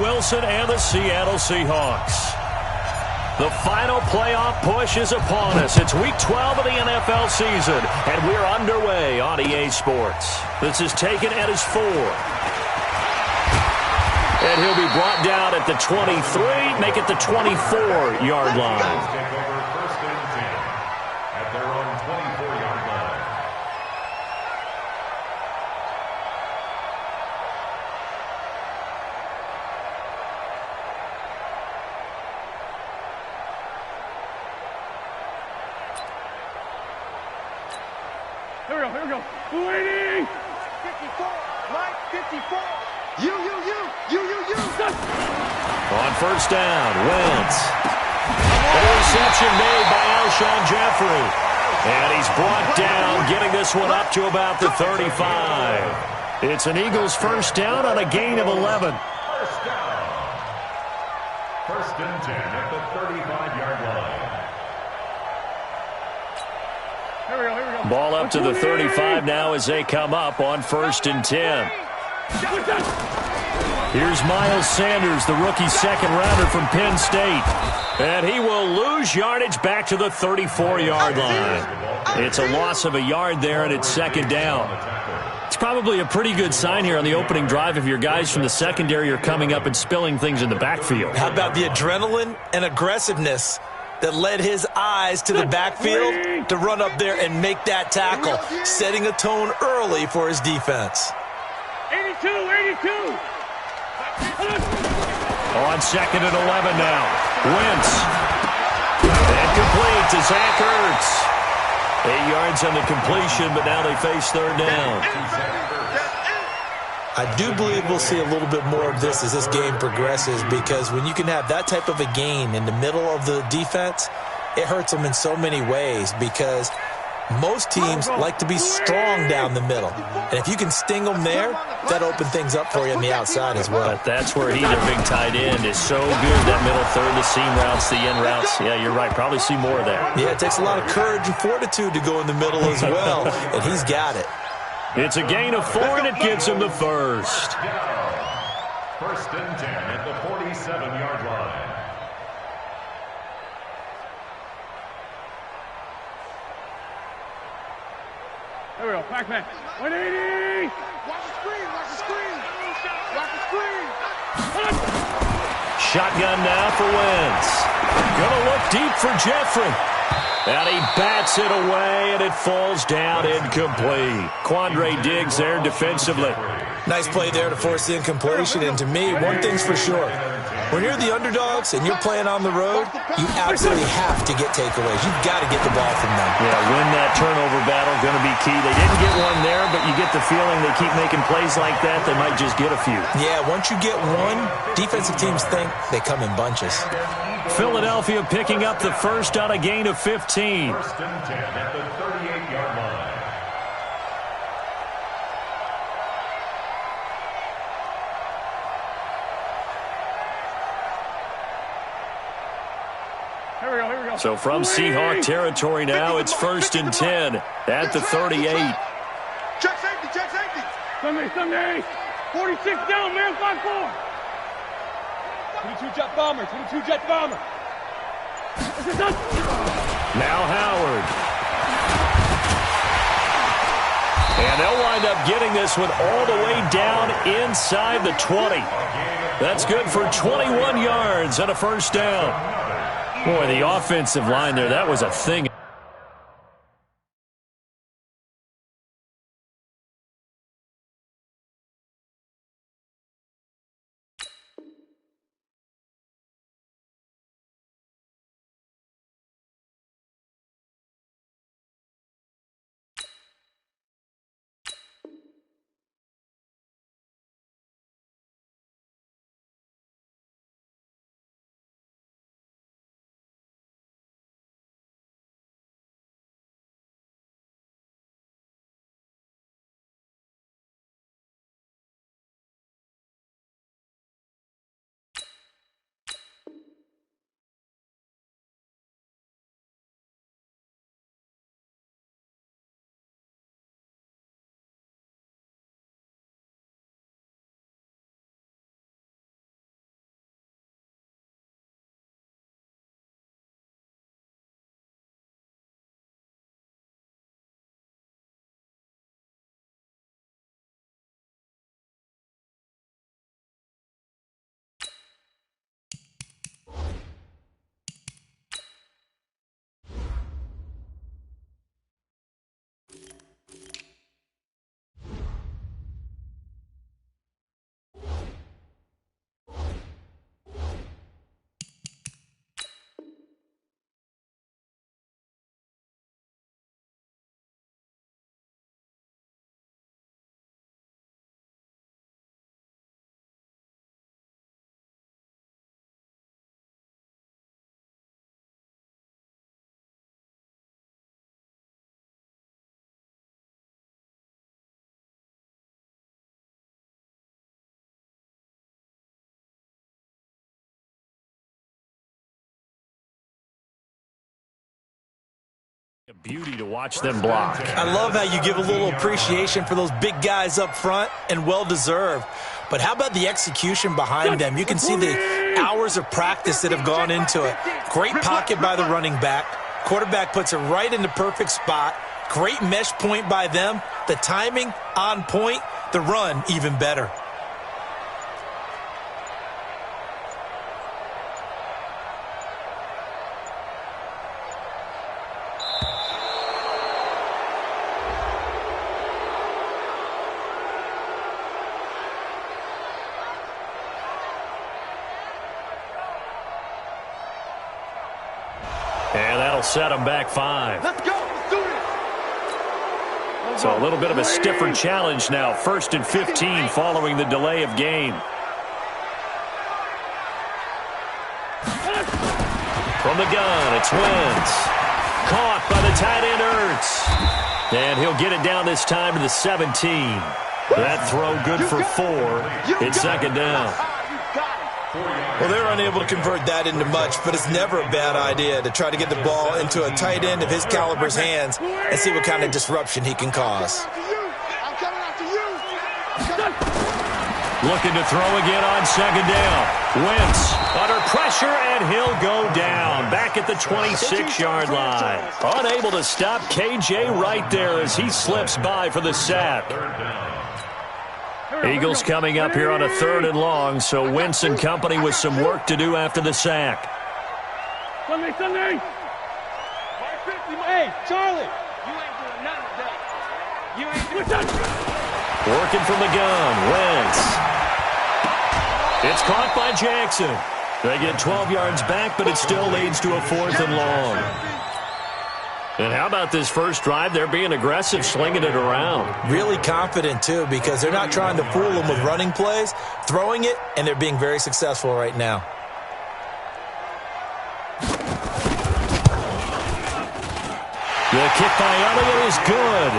Wilson and the Seattle Seahawks. The final playoff push is upon us. It's Week 12 of the NFL season, and we're underway on EA Sports. This is taken at his 4. And he'll be brought down at the 23, make it the 24-yard line. Here we go. 280. 54. Mike, 54. You. On first down, Wentz. Interception made by Alshon Jeffrey. And he's brought down, getting this one up to about the 35. It's an Eagles first down on a gain of 11. First down. First and 10 at the 35-yard line. Here we go. Ball up to the 35 now as they come up on first and 10. Here's Miles Sanders, the rookie second-rounder from Penn State. And he will lose yardage back to the 34-yard line. It's a loss of a yard there, and it's second down. It's probably a pretty good sign here on the opening drive if your guys from the secondary are coming up and spilling things in the backfield. How about the adrenaline and aggressiveness that led his eyes to the backfield to run up there and make that tackle, setting a tone early for his defense. 82. On second and 11 now. Wentz. And complete to Zach Ertz. 8 yards on the completion, but now they face third down. I do believe we'll see a little bit more of this as this game progresses, because when you can have that type of a gain in the middle of the defense, it hurts them in so many ways, because most teams like to be strong down the middle. And if you can sting them there, that opens things up for you on the outside as well. But that's where he, their big tight end, is so good. That middle third, the seam routes, the in routes. Yeah, you're right. Probably see more of that. Yeah, it takes a lot of courage and fortitude to go in the middle as well, and he's got it. It's a gain of 4, and it gives him the first. First and 10 at the 47-yard line. Here we go. Back. 180. Watch the screen. Shotgun now for Wentz. Gonna look deep for Jeffrey. And he bats it away, and it falls down incomplete. Quandre Diggs there defensively. Nice play there to force the incompletion. And to me, one thing's for sure. When you're the underdogs and you're playing on the road, you absolutely have to get takeaways. You've got to get the ball from them. Yeah, win that turnover battle, going to be key. They didn't get one there, but you get the feeling they keep making plays like that, they might just get a few. Yeah, once you get one, defensive teams think they come in bunches. Philadelphia picking up the first on a gain of 15. First and 10 at the 38-yard line. Here we go. So from Seahawk territory now, it's first and 10 at the 38. Check safety. Sunday. 46 down, man. 5-4. 22 jet bomber. Now Howard. And they'll wind up getting this one all the way down inside the 20. That's good for 21 yards and a first down. Boy, the offensive line there, that was a thing. A beauty to watch them block. I love how you give a little appreciation for those big guys up front, and well-deserved. But how about the execution behind them? You can see the hours of practice that have gone into it. Great pocket by the running back. Quarterback puts it right in the perfect spot. Great mesh point by them. The timing on point. The run even better. And that'll set them back 5. Let's go. Let's do this. So a little bit of a stiffer challenge now. 1st and 15 following the delay of game. From the gun, it's Wentz. Caught by the tight end, Ertz. And he'll get it down this time to the 17. That throw good for 4. It's 2nd down. Well, they're unable to convert that into much, but it's never a bad idea to try to get the ball into a tight end of his caliber's hands and see what kind of disruption he can cause. Looking to throw again on 2nd down. Wentz under pressure, and he'll go down. Back at the 26-yard line. Unable to stop KJ right there as he slips by for the sack. Eagles coming up here on a 3rd and long, so Wentz and company with some work to do after the sack. Sunday. Hey, Charlie. You ain't doing nothing today. You ain't doing nothing. Working from the gun, Wentz. It's caught by Jackson. They get 12 yards back, but it still leads to a 4th and long. And how about this first drive? They're being aggressive, slinging it around. Really confident, too, because they're not trying to fool them with running plays, throwing it, and they're being very successful right now. The kick by Elliott is good.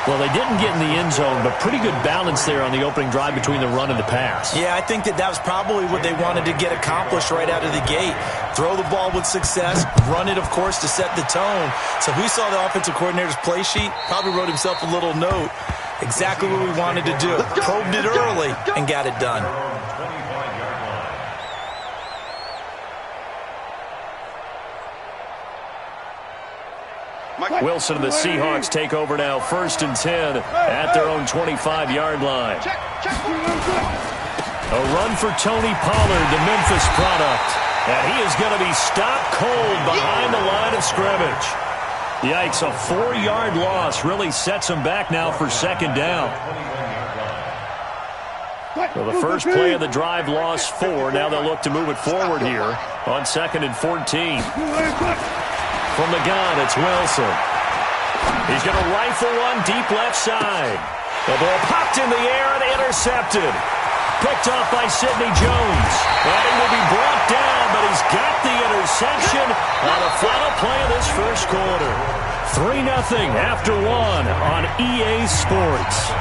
Well, they didn't get in the end zone, but pretty good balance there on the opening drive between the run and the pass. Yeah, I think that was probably what they wanted to get accomplished right out of the gate. Throw the ball with success, run it, of course, to set the tone. So who saw the offensive coordinator's play sheet? Probably wrote himself a little note. Exactly what we wanted to do. Probed it early and got it done. Wilson and the Seahawks take over now, 1st and 10 at their own 25-yard line. A run for Tony Pollard, the Memphis product. And he is going to be stopped cold behind the line of scrimmage. Yikes, a 4-yard loss really sets him back now for 2nd down. Well, the first play of the drive lost 4. Now they'll look to move it forward here on 2nd and 14. From the gun, it's Wilson. He's going to rifle one deep left side. The ball popped in the air and intercepted. Picked off by Sidney Jones. And he will be brought down, but he's got the interception on the final play of this first quarter. 3-0 after 1 on EA Sports.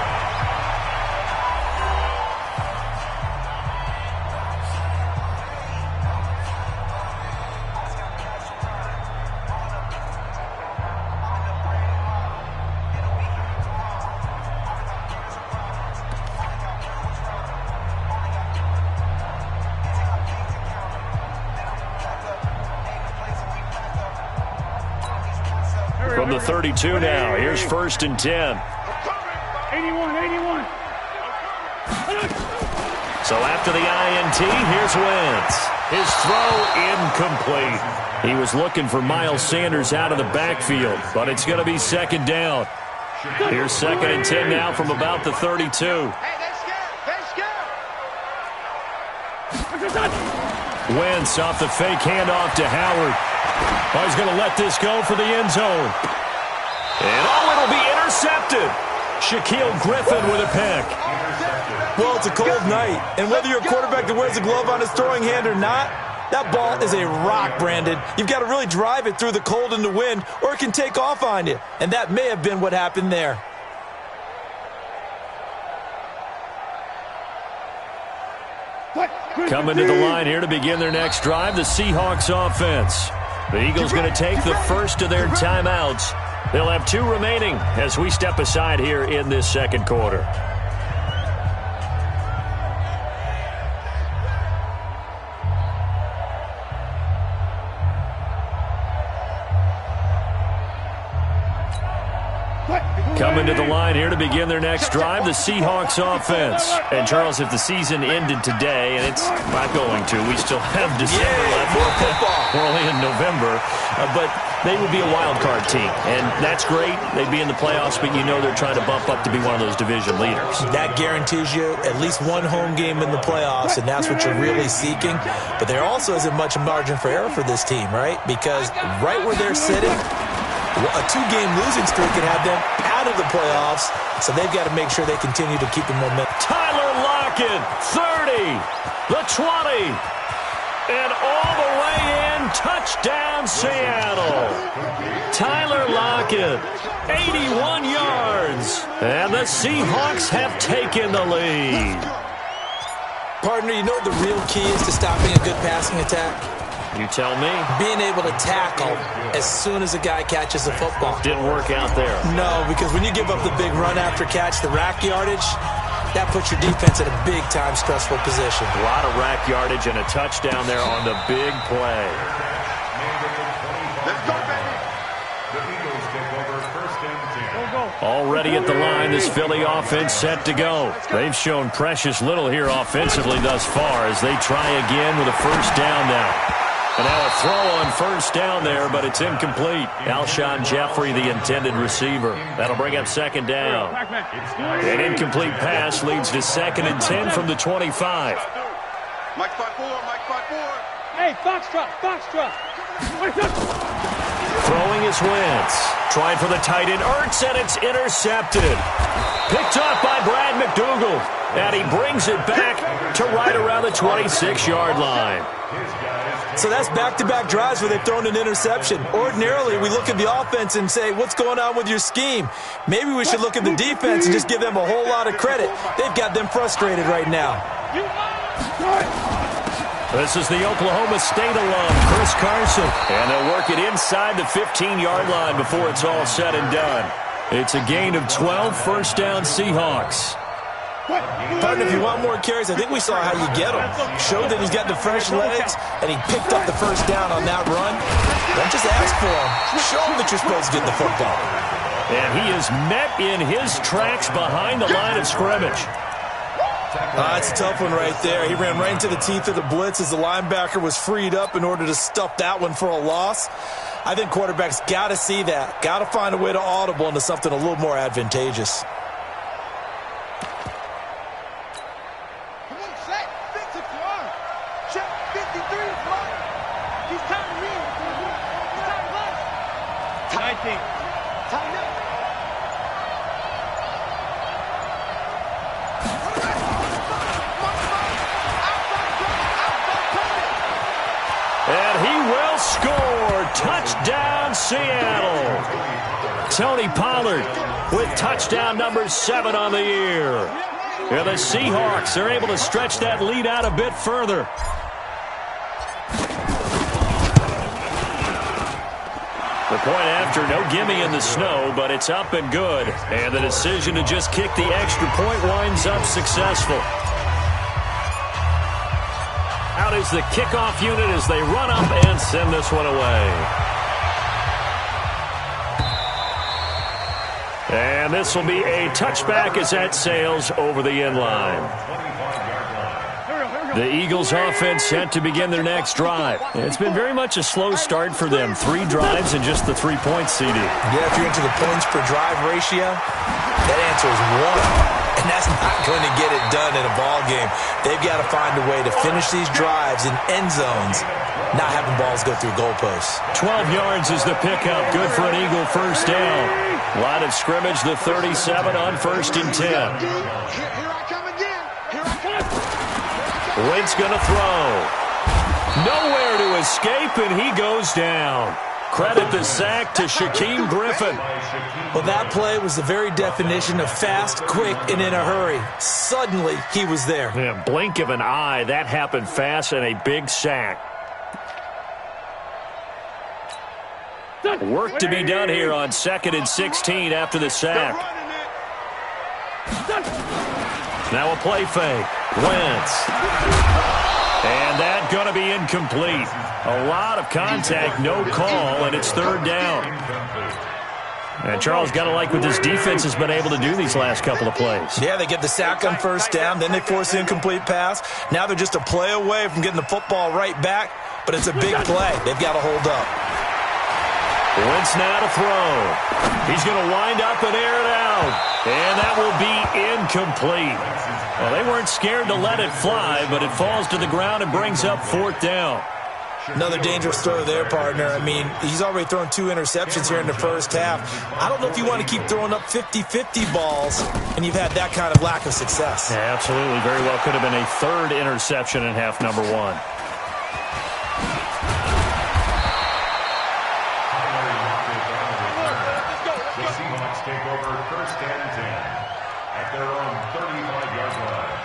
From the 32 now, here's 1st and 10. 81. So after the INT, here's Wentz. His throw incomplete. He was looking for Miles Sanders out of the backfield, but it's going to be 2nd down. Here's 2nd and 10 now from about the 32. Wentz off the fake handoff to Howard. Oh, he's going to let this go for the end zone. And it'll be intercepted. Shaquille Griffin with a pick. Well, it's a cold night, and whether you're a quarterback that wears a glove on his throwing hand or not, that ball is a rock, Brandon. You've got to really drive it through the cold and the wind, or it can take off on you. And that may have been what happened there. Coming to the line here to begin their next drive, the Seahawks offense. The Eagles going to take the first of their timeouts. They'll have 2 remaining as we step aside here in this second quarter. Coming to the line here to begin their next drive, the Seahawks offense. And, Charles, if the season ended today, and it's not going to, we still have December left. We're only in November. But they would be a wild card team, and that's great. They'd be in the playoffs, but you know they're trying to bump up to be one of those division leaders. That guarantees you at least one home game in the playoffs, and that's what you're really seeking. But there also isn't much margin for error for this team, right? Because right where they're sitting, a 2-game losing streak can have them out of the playoffs, so they've got to make sure they continue to keep the momentum. Tyler Lockett, 30, the 20, and all the way in, touchdown Seattle. Tyler Lockett, 81 yards, and the Seahawks have taken the lead. Partner, you know what the real key is to stopping a good passing attack? You tell me. Being able to tackle as soon as a guy catches the football. Didn't work out there. No, because when you give up the big run after catch, the rack yardage, that puts your defense in a big-time stressful position. A lot of rack yardage and a touchdown there on the big play. Let's go, baby. The Eagles take over first and 10. Already at the line, this Philly offense set to go. They've shown precious little here offensively thus far as they try again with a first down now. And now a throw on first down there, but it's incomplete. Alshon Jeffrey, the intended receiver. That'll bring up second down. An incomplete pass leads to 2nd and 10 from the 25. Mike 5-4, Mike 5-4. Hey, Foxtrot. Throwing his Wentz. Trying for the tight end, Ertz, and it's intercepted. Picked up by Brad McDougal. And he brings it back to right around the 26-yard line. So that's back-to-back drives where they've thrown an interception. Ordinarily, we look at the offense and say, what's going on with your scheme? Maybe we should look at the defense and just give them a whole lot of credit. They've got them frustrated right now. This is the Oklahoma State alum, Chris Carson. And they'll work it inside the 15-yard line before it's all said and done. It's a gain of 12, first down Seahawks. Partner, if you want more carries, I think we saw how you get him. Showed that he's got the fresh legs, and he picked up the first down on that run. Don't just ask for him. Show him that you're supposed to get the football. And he is met in his tracks behind the line of scrimmage. That's a tough one right there. He ran right into the teeth of the blitz as the linebacker was freed up in order to stuff that one for a loss. I think quarterbacks got to see that. Got to find a way to audible into something a little more advantageous. Touchdown, Seattle. Tony Pollard with touchdown number 7 on the year. And the Seahawks are able to stretch that lead out a bit further. The point after, no gimme in the snow, but it's up and good. And the decision to just kick the extra point winds up successful. Out is the kickoff unit as they run up and send this one away. And this will be a touchback as that sails over the end line. The Eagles offense set to begin their next drive. It's been very much a slow start for them. 3 drives and just the 3 points, CD. Yeah, if you're into the points per drive ratio, that answer is 1. And that's not going to get it done in a ball game. They've got to find a way to finish these drives in end zones, not having balls go through goalposts. 12 yards is the pickup. Good for an Eagle first down. Line of scrimmage, the 37 on 1st and 10. Here I come again. Here I come. Wentz going to throw. Nowhere to escape, and he goes down. Credit the sack to Shaquem Griffin. Well, that play was the very definition of fast, quick, and in a hurry. Suddenly, he was there. Yeah, blink of an eye, that happened fast and a big sack. Work to be done here on 2nd and 16 after the sack. Now a play fake. Wentz. And that going to be incomplete. A lot of contact, no call, and it's 3rd down. And Charles, got to like what this defense has been able to do these last couple of plays. Yeah, they get the sack on 1st down, then they force the incomplete pass. Now they're just a play away from getting the football right back, but it's a big play. They've got to hold up. Wentz now to throw. He's going to wind up and air it out. And that will be incomplete. Well, they weren't scared to let it fly, but it falls to the ground and brings up 4th down. Another dangerous throw there, partner. I mean, he's already thrown 2 interceptions here in the 1st half. I don't know if you want to keep throwing up 50-50 balls, and you've had that kind of lack of success. Yeah, absolutely. Very well could have been a 3rd interception in half number 1. The Seahawks take over 1st and 10 at their own 35-yard line.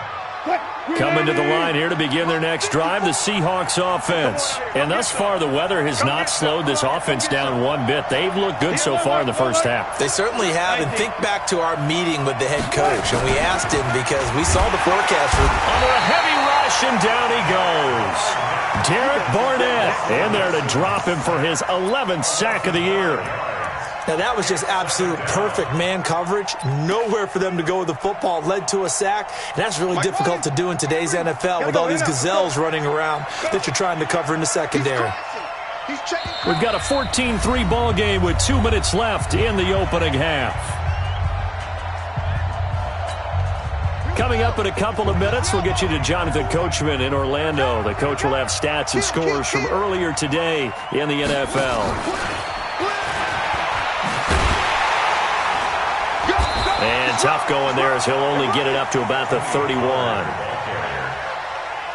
Coming to the line here to begin their next drive, the Seahawks offense. And thus far, the weather has not slowed this offense down one bit. They've looked good so far in the 1st half. They certainly have, and think back to our meeting with the head coach, and we asked him because we saw the forecast. Under a heavy rush, and down he goes. Derek Barnett in there to drop him for his 11th sack of the year. Now, that was just absolute perfect man coverage. Nowhere for them to go with the football. Led to a sack. And that's really difficult to do in today's NFL with all these gazelles running around that you're trying to cover in the secondary. We've got a 14-3 ball game with 2 minutes left in the opening half. Coming up in a couple of minutes, we'll get you to Jonathan Coachman in Orlando. The coach will have stats and scores from earlier today in the NFL. And tough going there as he'll only get it up to about the 31.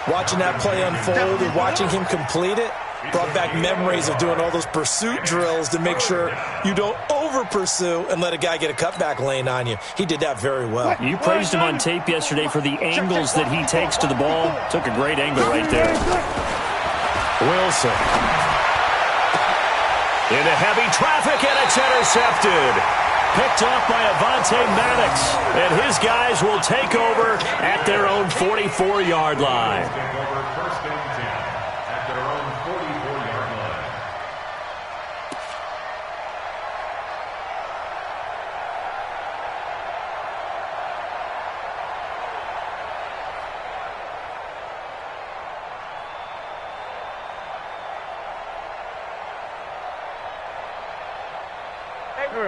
Watching that play unfold and watching him complete it brought back memories of doing all those pursuit drills to make sure you don't over-pursue and let a guy get a cutback lane on you. He did that very well. You praised him on tape yesterday for the angles that he takes to the ball. Took a great angle right there. Wilson. Into heavy traffic, and it's intercepted. Picked off by Avonte Maddox, and his guys will take over at their own 44-yard line. Take over 1st and 10 at their own 44-yard line.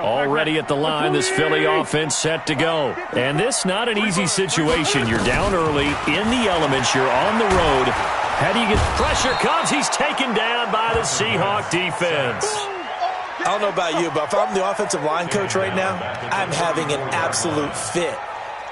Already at the line, this Philly offense set to go. And this not an easy situation. You're down early, in the elements, you're on the road. How do you get pressure comes? He's taken down by the Seahawk defense. I don't know about you, but if I'm the offensive line coach right now, I'm having an absolute fit.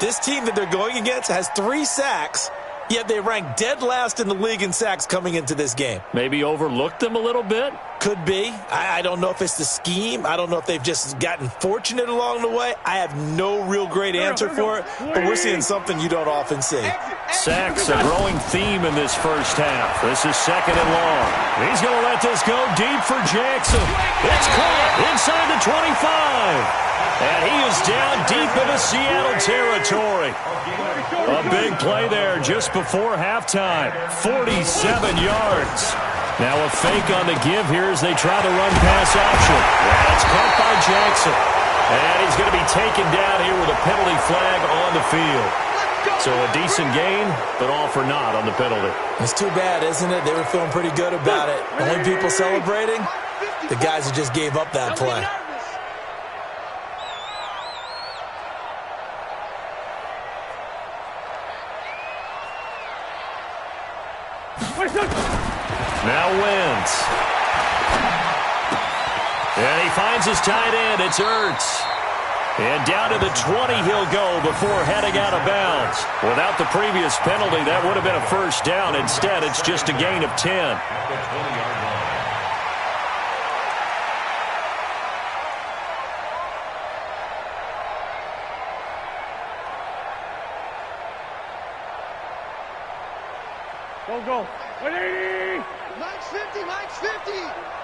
This team that they're going against has 3 sacks, yet they rank dead last in the league in sacks coming into this game. Maybe overlooked them a little bit? Could be. I don't know if it's the scheme. I don't know if they've just gotten fortunate along the way. I have no real great answer for it, but we're seeing something you don't often see. Sacks, a growing theme in this 1st half. This is 2nd and long. He's going to let this go deep for Jackson. It's caught inside the 25. And he is down deep into Seattle territory. A big play there just before halftime. 47 yards. Now a fake on the give here as they try the run-pass option. And it's caught by Jackson. And he's going to be taken down here with a penalty flag on the field. So a decent gain, but all for naught on the penalty. It's too bad, isn't it? They were feeling pretty good about it. Only people celebrating, the guys who just gave up that play. Now Wentz. And he finds his tight end. It's Ertz. And down to the 20 he'll go before heading out of bounds. Without the previous penalty, that would have been a 1st down. Instead, it's just a gain of 10. At the 20-yard line. Go. 180. Mike's 50, Mike's 50.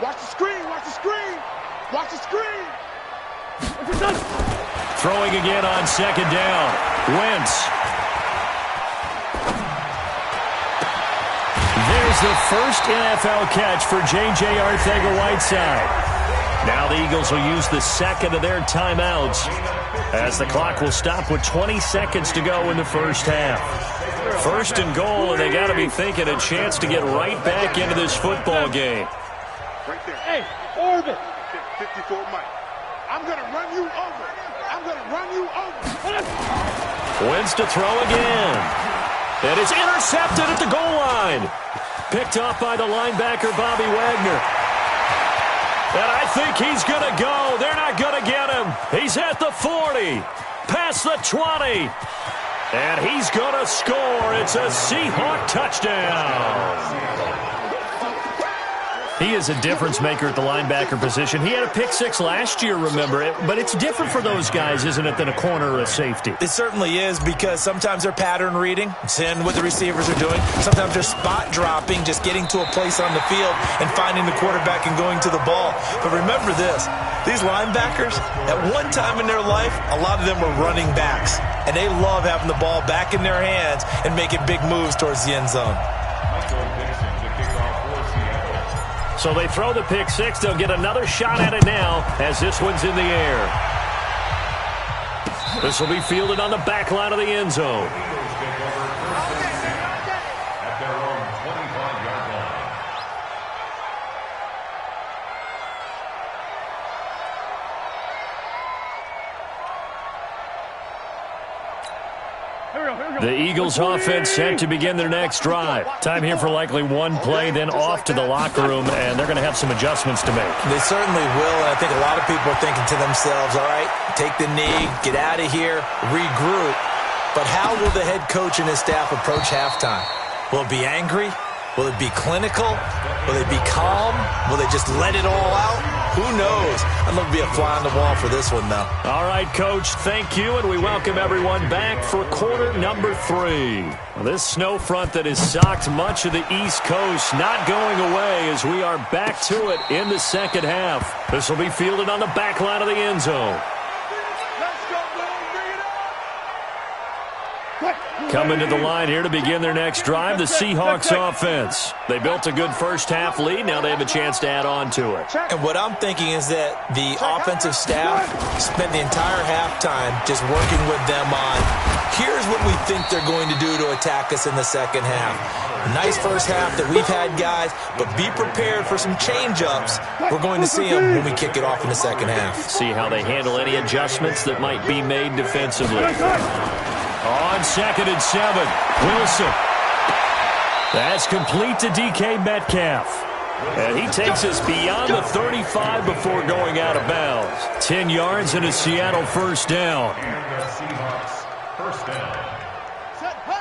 Watch the screen, watch the screen. Watch the screen. Throwing again on second down. Wentz. There's the first NFL catch for J.J. Arcega-Whiteside. Now the Eagles will use the second of their timeouts as the clock will stop with 20 seconds to go in the first half. First and goal, and they got to be thinking a chance to get right back into this football game. Right there. Hey, orbit. 54 Mike. I'm going to run you over. I'm going to run you over. Wentz to throw again. And it's intercepted at the goal line. Picked off by the linebacker, Bobby Wagner. And I think he's going to go. They're not going to get him. He's at the 40. Past the 20. And he's going to score. It's a Seahawk touchdown. He is a difference maker at the linebacker position. He had a pick six last year, remember it. But it's different for those guys, isn't it, than a corner or a safety? It certainly is, because sometimes they're pattern reading, seeing what the receivers are doing. Sometimes they're spot dropping, just getting to a place on the field and finding the quarterback and going to the ball. But remember this, these linebackers, at one time in their life, a lot of them were running backs. And they love having the ball back in their hands and making big moves towards the end zone. So they throw the pick six. They'll get another shot at it now as this one's in the air. This will be fielded on the back line of the end zone. At their own 25-yard line. The Eagles offense set to begin their next drive. Time here for likely one play, then off to the locker room, and they're going to have some adjustments to make. They certainly will, and I think a lot of people are thinking to themselves, all right, take the knee, get out of here, regroup. But how will the head coach and his staff approach halftime? Will it be angry? Will it be clinical? Will it be calm? Will they just let it all out? Who knows? I'd love to be a fly on the wall for this one, though. All right, Coach, thank you, and we welcome everyone back for quarter number 3. Well, this snow front that has socked much of the East Coast not going away as we are back to it in the second half. This will be fielded on the back line of the end zone. Coming to the line here to begin their next drive, the Seahawks offense. They built a good first half lead. Now they have a chance to add on to it. And what I'm thinking is that the offensive staff spent the entire halftime just working with them on, here's what we think they're going to do to attack us in the second half. Nice first half that we've had, guys, but be prepared for some change-ups. We're going to see them when we kick it off in the second half. See how they handle any adjustments that might be made defensively. On second and 7, Wilson. That's complete to DK Metcalf. And he takes us beyond the 35 before going out of bounds. 10 yards and a Seattle first down.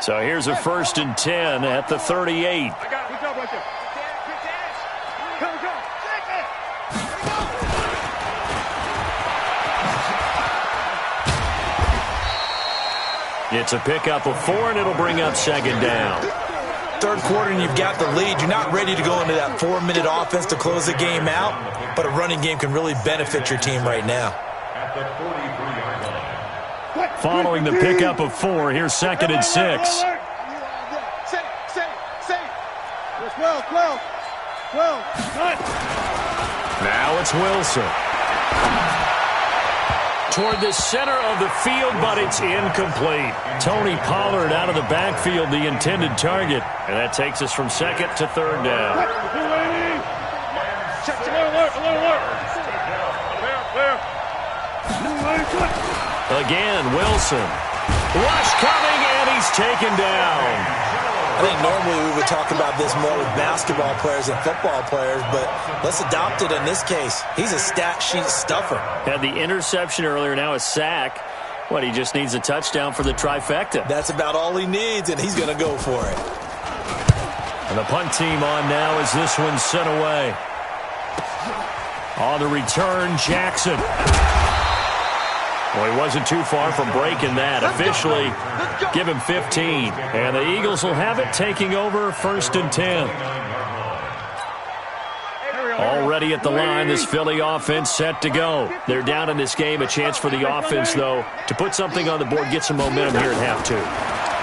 So here's a 1st and 10 at the 38. It's a pickup of 4, and it'll bring up second down. Third quarter, and you've got the lead. You're not ready to go into that 4-minute offense to close the game out, but a running game can really benefit your team right now. At the 43-yard line. Following the pickup of 4, here's 2nd and 6. Now it's Wilson. Toward the center of the field, but it's incomplete. Tony Pollard out of the backfield, the intended target. And that takes us from 2nd to 3rd down. Again, Wilson. Rush coming, and he's taken down. I think normally we would talk about this more with basketball players and football players, but let's adopt it in this case. He's a stat sheet stuffer. Had the interception earlier, now a sack. What, he just needs a touchdown for the trifecta. That's about all he needs, and he's going to go for it. And the punt team on now as this one's sent away. On the return, Jackson. Well, he wasn't too far from breaking that. Officially, give him 15. And the Eagles will have it, taking over 1st and 10. Already at the line, this Philly offense set to go. They're down in this game. A chance for the offense, though, to put something on the board, get some momentum here at half two.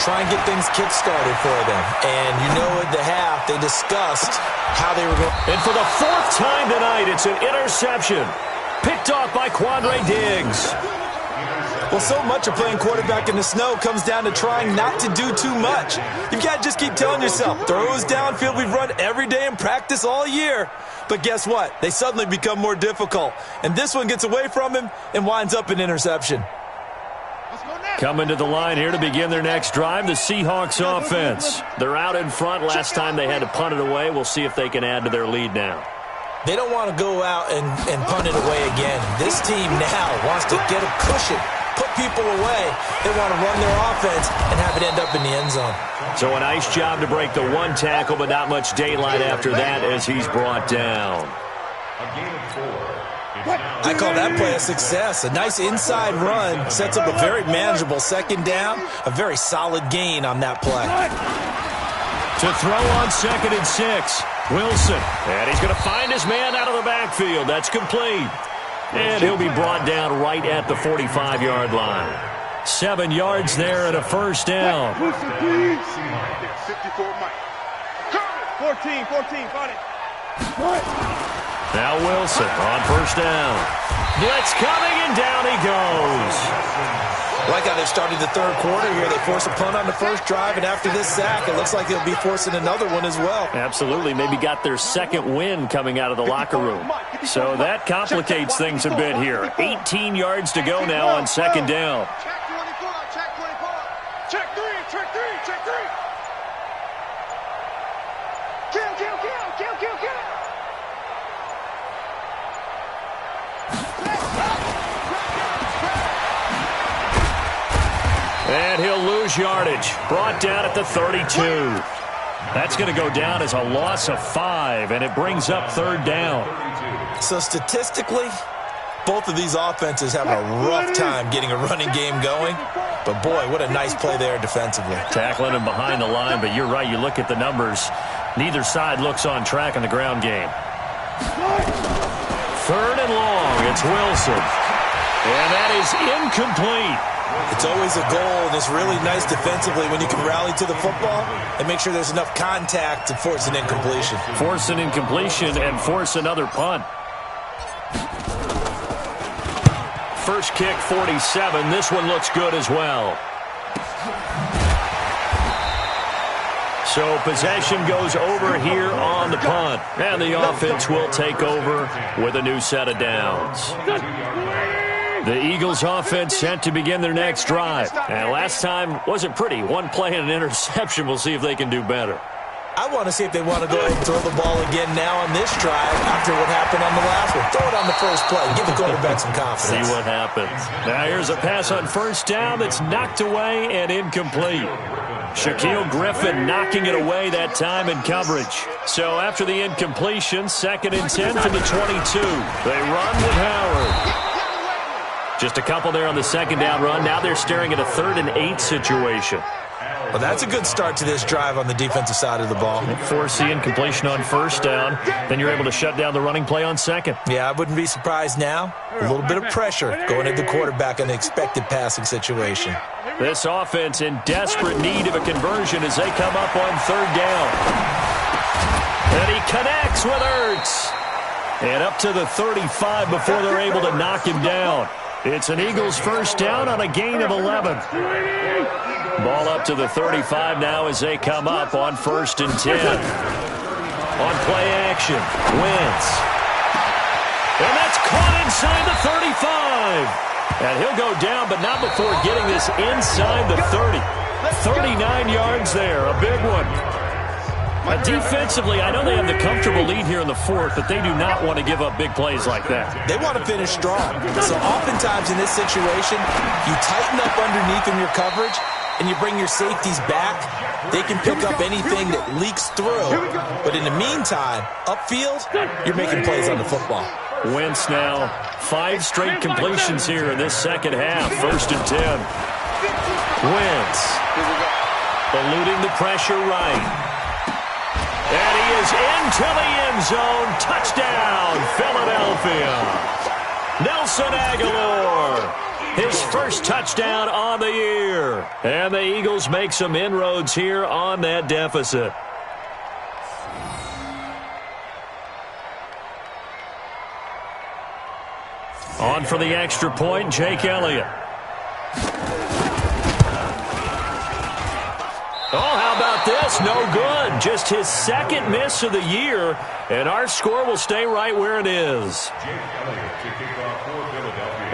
Try and get things kick-started for them. And you know at the half, they discussed how they were going. And for the fourth time tonight, it's an interception. Picked off by Quandre Diggs. Well, so much of playing quarterback in the snow comes down to trying not to do too much. You've got to just keep telling yourself, throws downfield we've run every day in practice all year. But guess what? They suddenly become more difficult. And this one gets away from him and winds up an interception. Coming to the line here to begin their next drive, the Seahawks offense. They're out in front. Last time they had to punt it away. We'll see if they can add to their lead now. They don't want to go out and punt it away again. This team now wants to get a cushion, put people away. They want to run their offense and have it end up in the end zone. So a nice job to break the one tackle, but not much daylight after that as he's brought down. A gain of 4. I call that play a success. A nice inside run sets up a very manageable second down, a very solid gain on that play. To throw on 2nd and 6, Wilson. And he's going to find his man out of the backfield. That's complete. And he'll be brought down right at the 45-yard line. 7 yards there and a first down. 14, got it. Now Wilson on first down. Blitz coming, and down he goes. Like how they started the third quarter here. They force a punt on the first drive, and after this sack, it looks like they'll be forcing another one as well. Absolutely. Maybe got their second win coming out of the locker room. So that complicates things a bit here. 18 yards to go now on second down. Check 24, check 24. Check 3, check 3, check 3. Kill, kill, kill, kill, kill, kill. And he'll lose yardage. Brought down at the 32. That's going to go down as a loss of 5, and it brings up third down. So statistically, both of these offenses have a rough time getting a running game going. But, boy, what a nice play there defensively. Tackling him behind the line, but you're right. You look at the numbers. Neither side looks on track in the ground game. 3rd and long. It's Wilson. And that is incomplete. It's always a goal, and it's really nice defensively when you can rally to the football and make sure there's enough contact to force an incompletion. Force an incompletion and force another punt. First kick, 47. This one looks good as well. So possession goes over here on the punt. And the offense will take over with a new set of downs. The Eagles offense set to begin their next drive. And last time wasn't pretty. One play and an interception. We'll see if they can do better. I want to see if they want to go ahead and throw the ball again now on this drive after what happened on the last one. Throw it on the first play. Give the quarterback some confidence. See what happens. Now here's a pass on first down that's knocked away and incomplete. Shaquille Griffin knocking it away that time in coverage. So after the incompletion, 2nd and 10 from the 22. They run with Howard. Just a couple there on the second down run. Now they're staring at a 3rd and 8 situation. Well, that's a good start to this drive on the defensive side of the ball. Force the incompletion on first down. Then you're able to shut down the running play on second. Yeah, I wouldn't be surprised now. A little bit of pressure going at the quarterback in an expected passing situation. This offense in desperate need of a conversion as they come up on 3rd down. And he connects with Ertz. And up to the 35 before they're able to knock him down. It's an Eagles first down on a gain of 11. Ball up to the 35 now as they come up on 1st and 10. On play action, Wentz. And that's caught inside the 35. And he'll go down, but not before getting this inside the 30. 39 yards there, a big one. Defensively, I know they have the comfortable lead here in the 4th, but they do not want to give up big plays like that. They want to finish strong. So oftentimes in this situation, you tighten up underneath in your coverage, and you bring your safeties back. They can pick up anything that leaks through. But in the meantime, upfield, you're making plays on the football. Wentz now, 5 straight completions here in this second half. 1st and 10. Wentz eluding the pressure right. And he is into the end zone. Touchdown, Philadelphia. Nelson Aguilar, his first touchdown on the year. And the Eagles make some inroads here on that deficit. On for the extra point, Jake Elliott. Oh, how about this? No good. Just his second miss of the year, and our score will stay right where it is.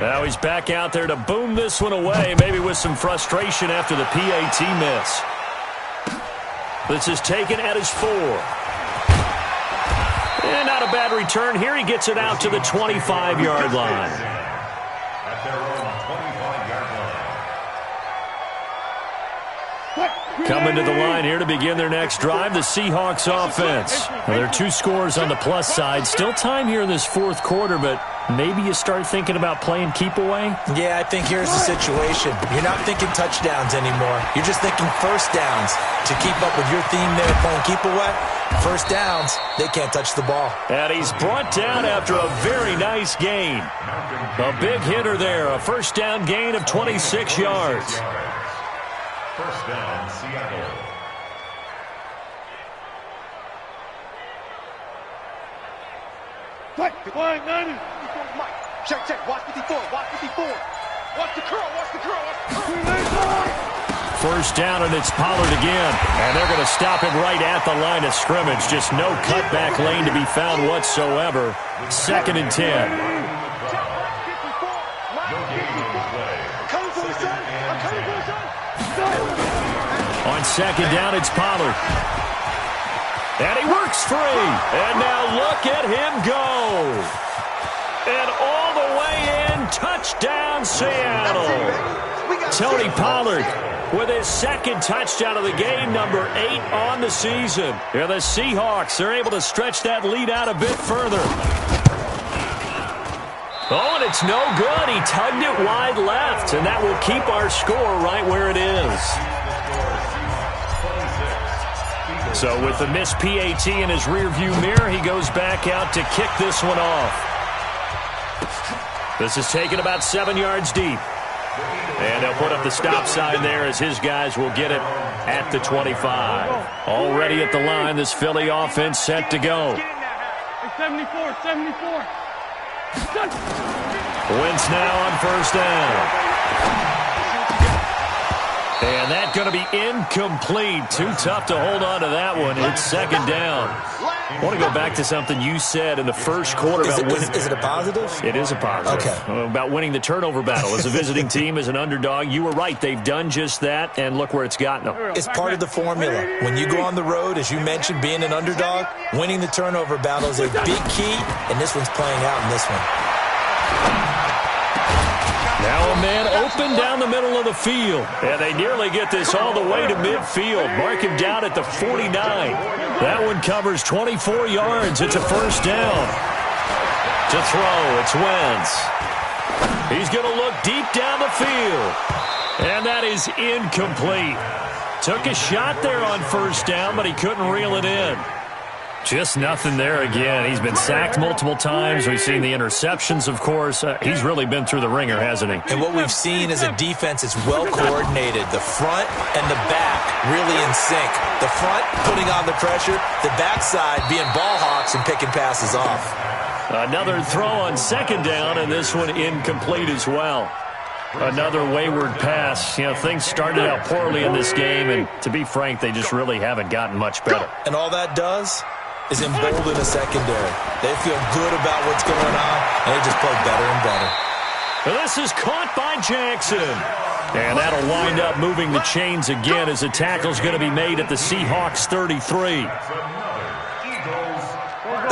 Now he's back out there to boom this one away, maybe with some frustration after the PAT miss. This is taken at his 4. And not a bad return here. He gets it out to the 25-yard line. At their own 25-yard line. Coming to the line here to begin their next drive, the Seahawks offense. Well, there are 2 scores on the plus side. Still time here in this fourth quarter, but maybe you start thinking about playing keep away? Yeah, I think here's the situation. You're not thinking touchdowns anymore. You're just thinking first downs. To keep up with your theme there, playing keep away, first downs, they can't touch the ball. And he's brought down after a very nice gain. A big hitter there, a first down gain of 26 yards. First down, Seattle. Line 90. Check. Watch 54. Watch 54. Watch the curl. Watch the curl. First down, and it's Pollard again. And they're going to stop him right at the line of scrimmage. Just no cutback lane to be found whatsoever. 2nd and 10. On 2nd down, it's Pollard. And he works free. And now look at him go. And all the way in, touchdown Seattle. Tony Pollard with his 2nd touchdown of the game, number 8 on the season. And the Seahawks are able to stretch that lead out a bit further. Oh, and it's no good. He tugged it wide left, and that will keep our score right where it is. So with the missed PAT in his rearview mirror, he goes back out to kick this one off. This is taken about 7 yards deep. And they'll put up the stop sign there as his guys will get it at the 25. Already at the line, this Philly offense set to go. 74. Wentz now on first down. And that's going to be incomplete. Too tough to hold on to that one. It's 2nd down. I want to go back to something you said in the first quarter. Is it a positive? It is a positive. Okay. About winning the turnover battle. As a visiting team, as an underdog, you were right. They've done just that, and look where it's gotten them. It's part of the formula. When you go on the road, as you mentioned, being an underdog, winning the turnover battle is a big key, and this one's playing out in this one. Now a man open down the middle of the field. And they nearly get this all the way to midfield. Mark him down at the 49. That one covers 24 yards. It's a first down. To throw, it's Wentz. He's going to look deep down the field. And that is incomplete. Took a shot there on first down, but he couldn't reel it in. Just nothing there again. He's been sacked multiple times. We've seen the interceptions, of course. He's really been through the ringer, hasn't he? And what we've seen is a defense that's well coordinated. The front and the back really in sync. The front putting on the pressure. The backside being ball hawks and picking passes off. Another throw on 2nd down, and this one incomplete as well. Another wayward pass. You know, things started out poorly in this game, and to be frank, they just really haven't gotten much better. And all that does is embolden the secondary. They feel good about what's going on, and they just play better and better. This is caught by Jackson. And that'll wind up moving the chains again as the tackle's going to be made at the Seahawks 33.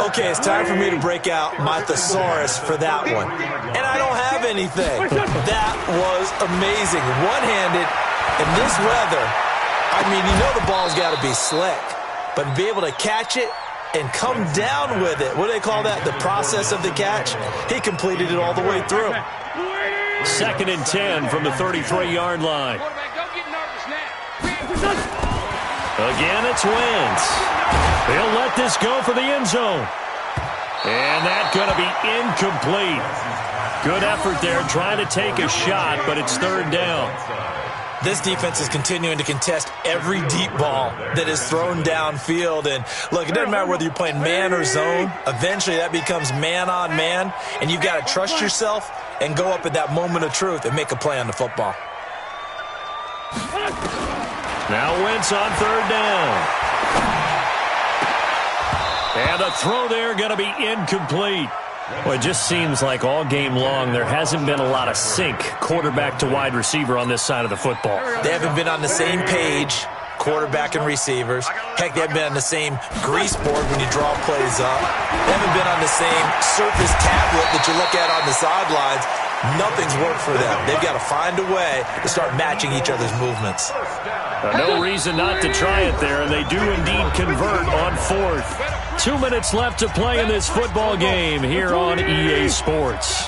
Okay, it's time for me to break out my thesaurus for that one. And I don't have anything. That was amazing. One-handed in this weather. I mean, you know the ball's got to be slick. But to be able to catch it and come down with it, what do they call that? The process of the catch? He completed it all the way through. 2nd and 10 from the 33-yard line. Again, it's Wentz. He'll let this go for the end zone. And that's going to be incomplete. Good effort there trying to take a shot, but it's third down. This defense is continuing to contest every deep ball that is thrown downfield. And, look, it doesn't matter whether you're playing man or zone. Eventually that becomes man on man, and you've got to trust yourself and go up at that moment of truth and make a play on the football. Now Wentz on third down. And the throw there going to be incomplete. Well, it just seems like all game long there hasn't been a lot of sync quarterback to wide receiver on this side of the football. They haven't been on the same page, quarterback and receivers. Heck, they haven't been on the same grease board when you draw plays up. They haven't been on the same surface tablet that you look at on the sidelines. Nothing's worked for them. They've got to find a way to start matching each other's movements. No reason not to try it there, and they do indeed convert on fourth. 2 minutes left to play in this football game here on EA Sports.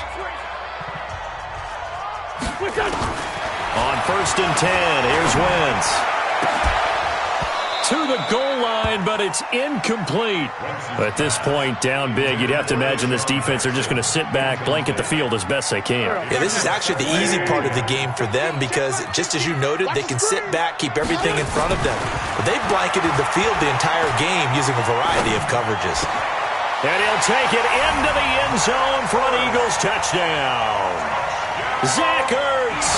On 1st and 10, here's Wentz. To the goal line, but it's incomplete. At this point, down big, you'd have to imagine this defense, they're just going to sit back, blanket the field as best they can. Yeah, this is actually the easy part of the game for them because, just as you noted, they can sit back, keep everything in front of them. But they've blanketed the field the entire game using a variety of coverages. And he'll take it into the end zone for an Eagles touchdown. Zach Ertz,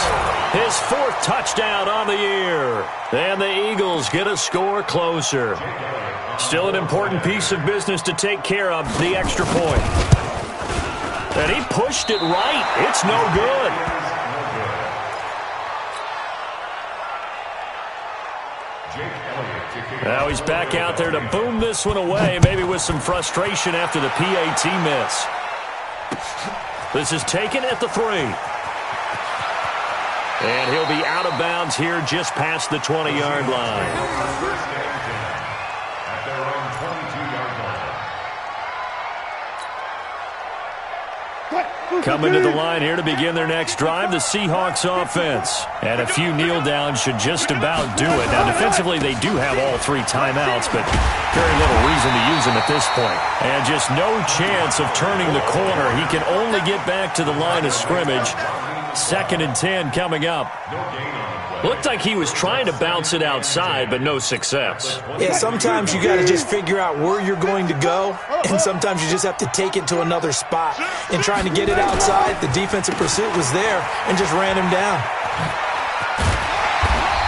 his 4th touchdown on the year. And the Eagles get a score closer. Still an important piece of business to take care of, the extra point. And he pushed it right. It's no good. Now he's back out there to boom this one away, maybe with some frustration after the PAT miss. This is taken at the 3. And he'll be out of bounds here just past the 20-yard line. At their own 22-yard line. Coming to the line here to begin their next drive, the Seahawks offense. And a few kneel downs should just about do it. Now, defensively, they do have all 3 timeouts, but very little reason to use them at this point. And just no chance of turning the corner. He can only get back to the line of scrimmage. 2nd and 10 coming up. Looked like he was trying to bounce it outside, but no success. Yeah, sometimes you got to just figure out where you're going to go, and sometimes you just have to take it to another spot. In trying to get it outside, the defensive pursuit was there and just ran him down.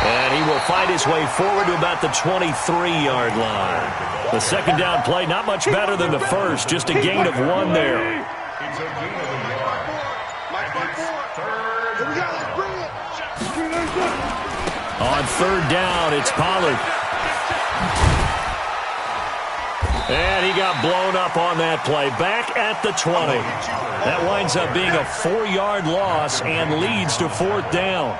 And he will fight his way forward to about the 23-yard line. The 2nd down play, not much better than the first, just a gain of 1 there. It's a gain of 1 yard. On 3rd down, it's Pollard. And he got blown up on that play. Back at the 20. That winds up being a 4-yard loss and leads to 4th down.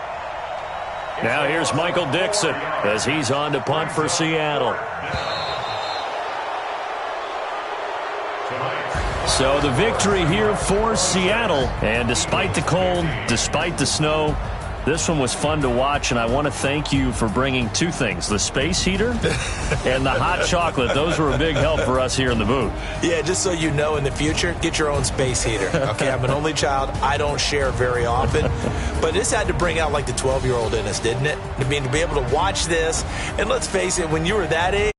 Now here's Michael Dixon as he's on to punt for Seattle. So the victory here for Seattle. And despite the cold, despite the snow, this one was fun to watch, and I want to thank you for bringing 2 things, the space heater and the hot chocolate. Those were a big help for us here in the booth. Yeah, just so you know, in the future, get your own space heater. Okay, I'm an only child. I don't share very often. But this had to bring out, like, the 12-year-old in us, didn't it? I mean, to be able to watch this, and let's face it, when you were that age,